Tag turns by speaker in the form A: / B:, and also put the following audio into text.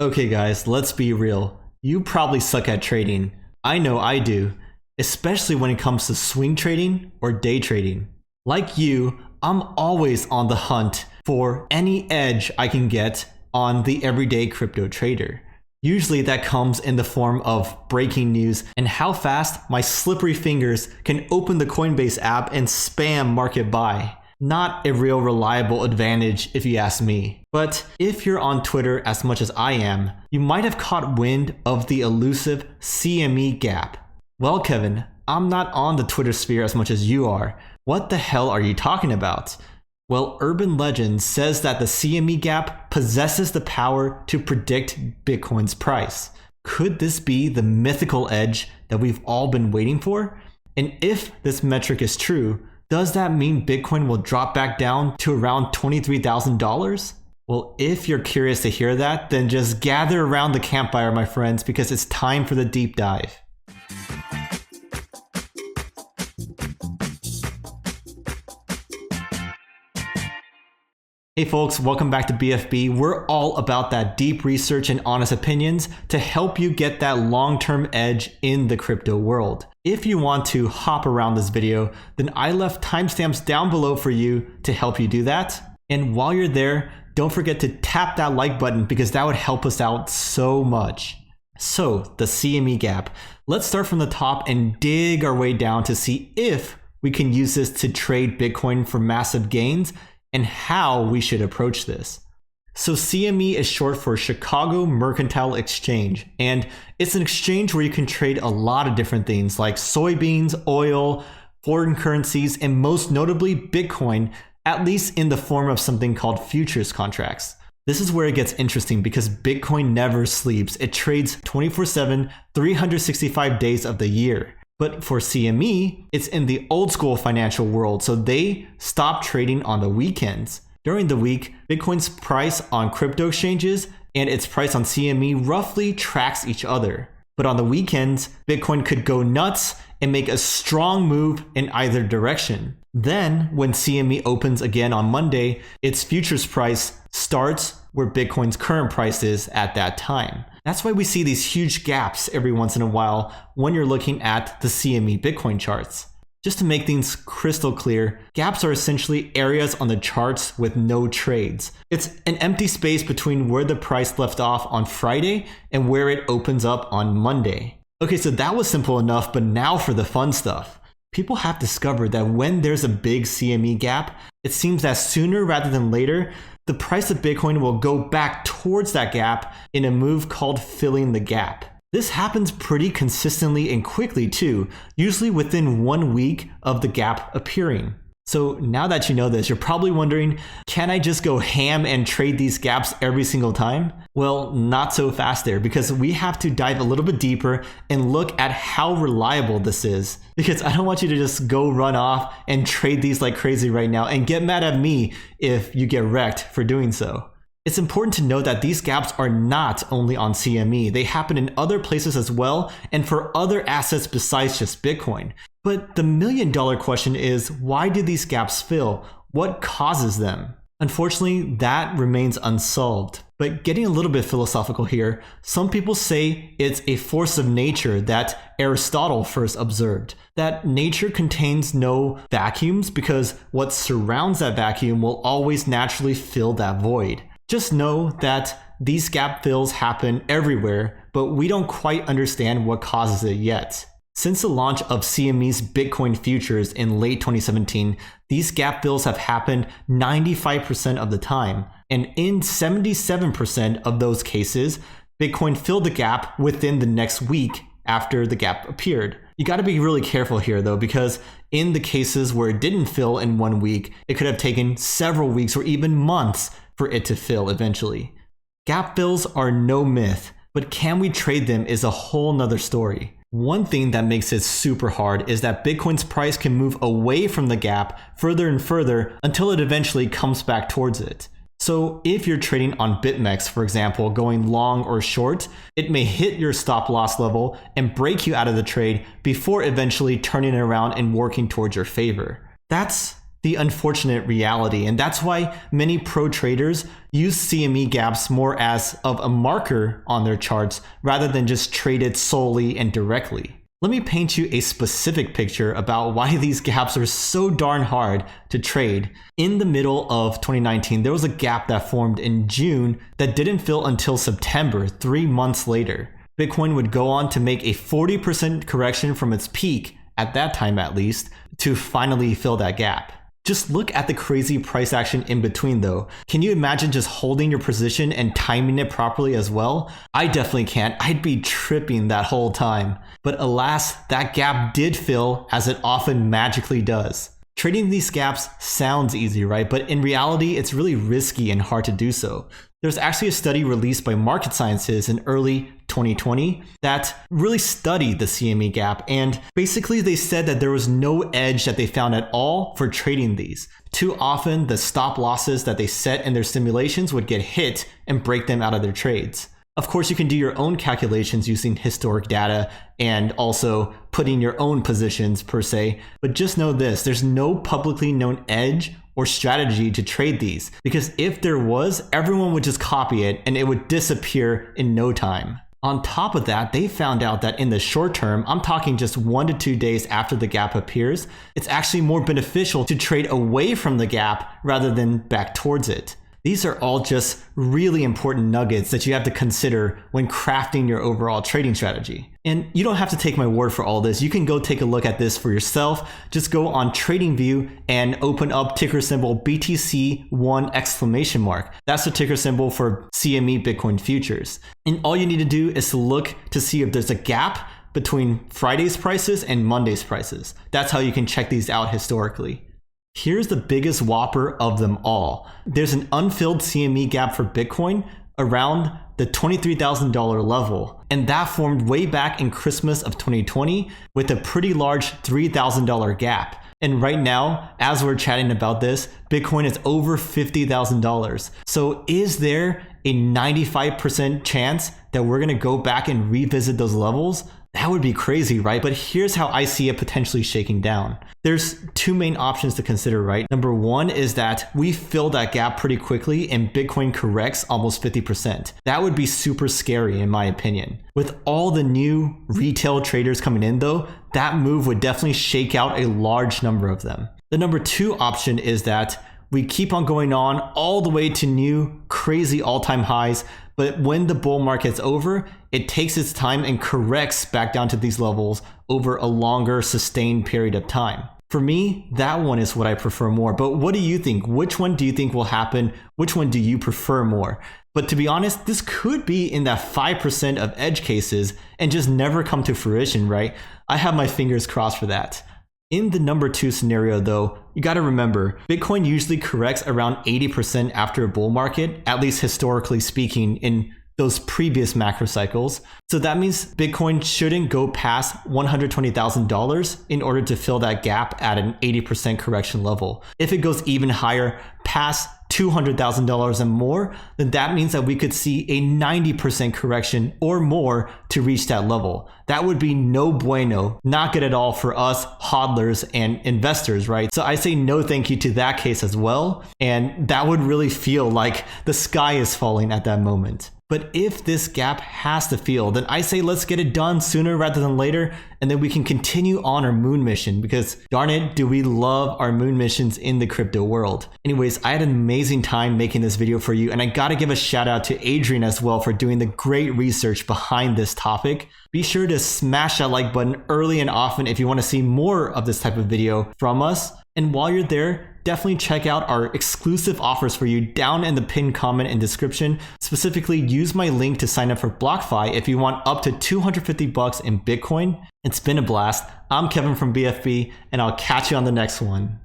A: Okay, guys, let's be real. You probably suck at trading. I know I do, especially when it comes to swing trading or day trading. Like you, I'm always on the hunt for any edge I can get on the everyday crypto trader. Usually that comes in the form of breaking news and how fast my slippery fingers can open the Coinbase app and spam market buy. Not a real reliable advantage if you ask me. But if you're on Twitter as much as I am, you might have caught wind of the elusive CME gap. Well, Kevin, I'm not on the Twitter sphere as much as you are. What the hell are you talking about? Well, urban legend says that the CME gap possesses the power to predict Bitcoin's price. Could this be the mythical edge that we've all been waiting for? And if this metric is true, does that mean Bitcoin will drop back down to around $23,000? Well, if you're curious to hear that, then just gather around the campfire, my friends, because it's time for the deep dive. Hey folks, welcome back to BFB. We're all about that deep research and honest opinions to help you get that long-term edge in the crypto world. If you want to hop around this video, then I left timestamps down below for you to help you do that. And while you're there, don't forget to tap that like button because that would help us out so much. So, the CME gap. Let's start from the top and dig our way down to see if we can use this to trade Bitcoin for massive gains and how we should approach this. So CME is short for Chicago Mercantile Exchange, and it's an exchange where you can trade a lot of different things like soybeans, oil, foreign currencies, and most notably Bitcoin, at least in the form of something called futures contracts. This is where it gets interesting because Bitcoin never sleeps. It trades 24/7, 365 days of the year. But for CME, it's in the old school financial world, so they stop trading on the weekends. During the week, Bitcoin's price on crypto exchanges and its price on CME roughly tracks each other. But on the weekends, Bitcoin could go nuts and make a strong move in either direction. Then, when CME opens again on Monday, its futures price starts where Bitcoin's current price is at that time. That's why we see these huge gaps every once in a while when you're looking at the CME Bitcoin charts. Just to make things crystal clear, gaps are essentially areas on the charts with no trades. It's an empty space between where the price left off on Friday and where it opens up on Monday. Okay, so that was simple enough, but now for the fun stuff. People have discovered that when there's a big CME gap, it seems that sooner rather than later, the price of Bitcoin will go back towards that gap in a move called filling the gap. This happens pretty consistently and quickly too, usually within 1 week of the gap appearing. So now that you know this, you're probably wondering, can I just go ham and trade these gaps every single time? Well, not so fast there, because we have to dive a little bit deeper and look at how reliable this is. Because I don't want you to just go run off and trade these like crazy right now and get mad at me if you get wrecked for doing so. It's important to note that these gaps are not only on CME. They happen in other places as well and for other assets besides just Bitcoin. But the million-dollar question is, why do these gaps fill? What causes them? Unfortunately, that remains unsolved. But getting a little bit philosophical here, some people say it's a force of nature that Aristotle first observed, that nature contains no vacuums because what surrounds that vacuum will always naturally fill that void. Just know that these gap fills happen everywhere, but we don't quite understand what causes it yet. Since the launch of CME's Bitcoin futures in late 2017, these gap fills have happened 95% of the time. And in 77% of those cases, Bitcoin filled the gap within the next week after the gap appeared. You got to be really careful here though, because in the cases where it didn't fill in 1 week, it could have taken several weeks or even months for it to fill eventually. Gap fills are no myth, but can we trade them is a whole nother story. One thing that makes it super hard is that Bitcoin's price can move away from the gap further and further until it eventually comes back towards it. So if you're trading on BitMEX, for example, going long or short, it may hit your stop loss level and break you out of the trade before eventually turning around and working towards your favor. That's the unfortunate reality. And that's why many pro traders use CME gaps more as of a marker on their charts rather than just trade it solely and directly. Let me paint you a specific picture about why these gaps are so darn hard to trade. In the middle of 2019, there was a gap that formed in June that didn't fill until September, 3 months later. Bitcoin would go on to make a 40% correction from its peak, at that time at least, to finally fill that gap. Just look at the crazy price action in between though. Can you imagine just holding your position and timing it properly as well? I definitely can't. I'd be tripping that whole time. But alas, that gap did fill, as it often magically does. Trading these gaps sounds easy, right? But in reality, it's really risky and hard to do so. There's actually a study released by Market Sciences in early 2020 that really studied the CME gap, and basically they said that there was no edge that they found at all for trading these. Too often, the stop losses that they set in their simulations would get hit and break them out of their trades. Of course, you can do your own calculations using historic data and also putting your own positions per se, but just know this, there's no publicly known edge or strategy to trade these, because if there was, everyone would just copy it and it would disappear in no time. On top of that, they found out that in the short term, I'm talking just 1 to 2 days after the gap appears, it's actually more beneficial to trade away from the gap rather than back towards it. These are all just really important nuggets that you have to consider when crafting your overall trading strategy. And you don't have to take my word for all this. You can go take a look at this for yourself. Just go on TradingView and open up ticker symbol BTC1 ! That's the ticker symbol for CME Bitcoin futures. And all you need to do is to look to see if there's a gap between Friday's prices and Monday's prices. That's how you can check these out historically. Here's the biggest whopper of them all. There's an unfilled CME gap for Bitcoin around the $23,000 level. And that formed way back in Christmas of 2020 with a pretty large $3,000 gap. And right now, as we're chatting about this, Bitcoin is over $50,000. So is there a 95% chance that we're gonna go back and revisit those levels? That would be crazy, right? But here's how I see it potentially shaking down. There's two main options to consider, right? Number one is that we fill that gap pretty quickly and Bitcoin corrects almost 50%. That would be super scary in my opinion. With all the new retail traders coming in though, that move would definitely shake out a large number of them. The number two option is that we keep on going on all the way to new crazy all-time highs, but when the bull market's over, it takes its time and corrects back down to these levels over a longer sustained period of time. For me, that one is what I prefer more. But what do you think? Which one do you think will happen? Which one do you prefer more? But to be honest, this could be in that 5% of edge cases and just never come to fruition, right? I have my fingers crossed for that. In the number two scenario though, you gotta remember, Bitcoin usually corrects around 80% after a bull market, at least historically speaking in those previous macro cycles. So that means Bitcoin shouldn't go past $120,000 in order to fill that gap at an 80% correction level. If it goes even higher, past $200,000 and more, then that means that we could see a 90% correction or more to reach that level. That would be no bueno, not good at all for us hodlers and investors, right? So I say no thank you to that case as well. And that would really feel like the sky is falling at that moment. But if this gap has to fill, then I say let's get it done sooner rather than later, and then we can continue on our moon mission because darn it, do we love our moon missions in the crypto world. Anyways, I had an amazing time making this video for you, and I gotta give a shout out to Adrian as well for doing the great research behind this topic. Be sure to smash that like button early and often if you want to see more of this type of video from us. And while you're there, definitely check out our exclusive offers for you down in the pinned comment and description. Specifically, use my link to sign up for BlockFi if you want up to $250 in Bitcoin. It's been a blast. I'm Kevin from BFB, and I'll catch you on the next one.